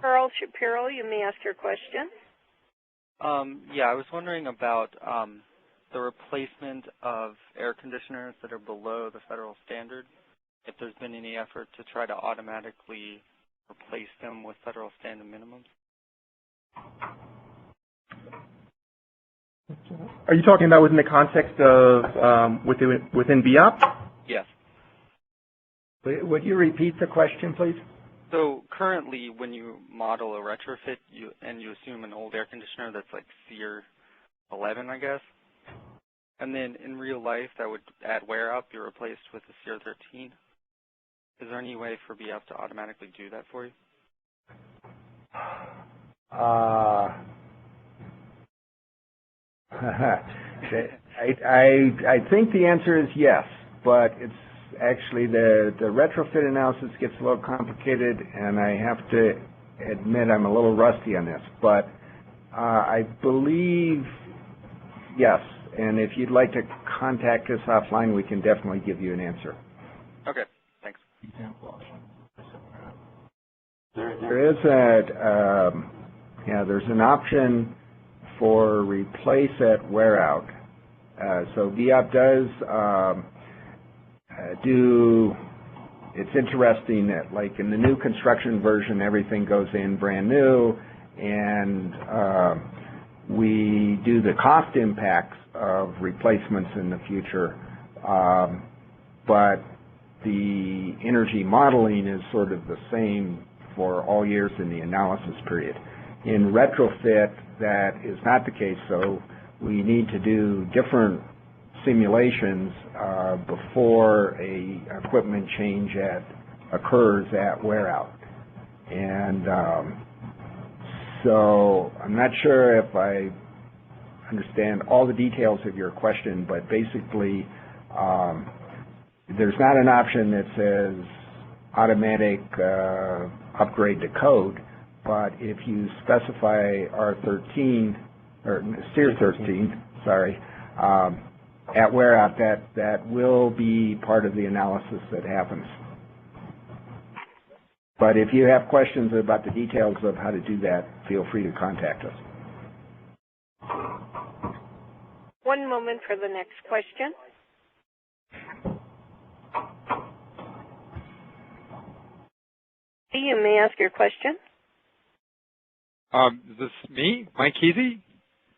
Earl Shapiro, you may ask your question. Yeah, I was wondering about the replacement of air conditioners that are below the federal standard, if there's been any effort to try to automatically replace them with federal standard minimums. Are you talking about within the context of within BEopt? Yes. Would you repeat the question, please? So currently, when you model a retrofit and you assume an old air conditioner that's like SEER 11, I guess, and then in real life that would at wear out be replaced with a SEER 13, is there any way for BEopt to automatically do that for you? I think the answer is yes, but it's actually the retrofit analysis gets a little complicated, and I have to admit I'm a little rusty on this, but I believe yes, and if you'd like to contact us offline, we can definitely give you an answer. Okay, thanks. There is there's an option for replace at wear out. So BEopt does it's interesting that like in the new construction version, everything goes in brand new, and we do the cost impacts of replacements in the future, but the energy modeling is sort of the same for all years in the analysis period. In retrofit, that is not the case, so we need to do different simulations before a equipment change occurs at wear out. And so I'm not sure if I understand all the details of your question, but basically there's not an option that says automatic upgrade to code, but if you specify R13 or SEER 13, sorry, at wear out, that will be part of the analysis that happens. But if you have questions about the details of how to do that, feel free to contact us. One moment for the next question. You may ask your question. Is this me, Mike Kesey?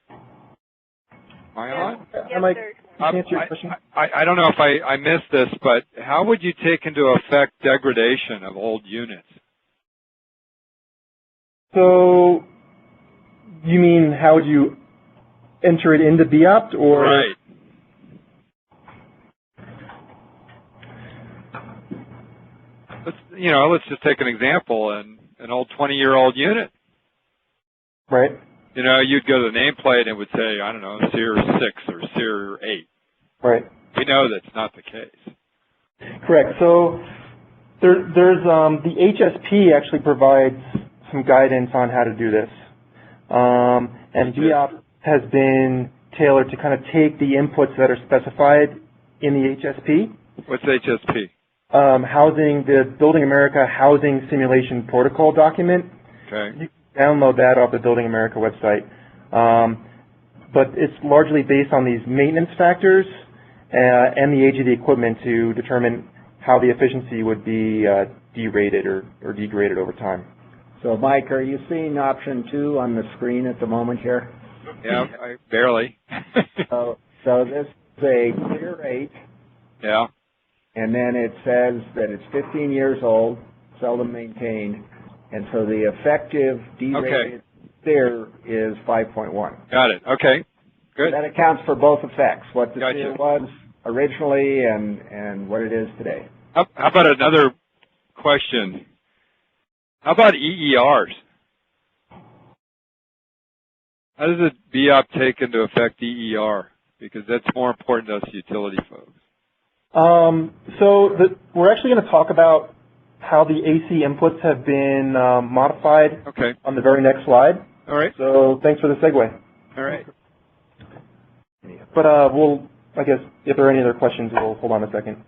Am I on? Yes, Mike, sir. answer your question. I don't know if I missed this, but how would you take into effect degradation of old units? So, you mean how would you enter it into BEopt, or? Right. Let's just take an example, an old 20-year-old unit. Right. You'd go to the nameplate and it would say, I don't know, SEER 6 or SEER 8. Right. We know that's not the case. Correct. So there's the HSP actually provides some guidance on how to do this. And BEopt has been tailored to kind of take the inputs that are specified in the HSP. What's HSP? The Building America Housing Simulation Protocol document. Okay. You can download that off the Building America website. But it's largely based on these maintenance factors and the age of the equipment to determine how the efficiency would be derated or degraded over time. So, Mike, are you seeing option 2 on the screen at the moment here? Yeah, barely. So this is a SEER 8. Yeah. And then it says that it's 15 years old, seldom maintained, and so the effective derated SEER is 5.1. Got it. Okay. Good. That accounts for both effects, what the Gotcha. SEER was originally and what it is today. How about another question? How about EERs? How does the BEopt take into effect EER? Because that's more important to us utility folks. We're actually going to talk about how the AC inputs have been modified on the very next slide. All right. So thanks for the segue. All right. But I guess if there are any other questions, we'll hold on a second.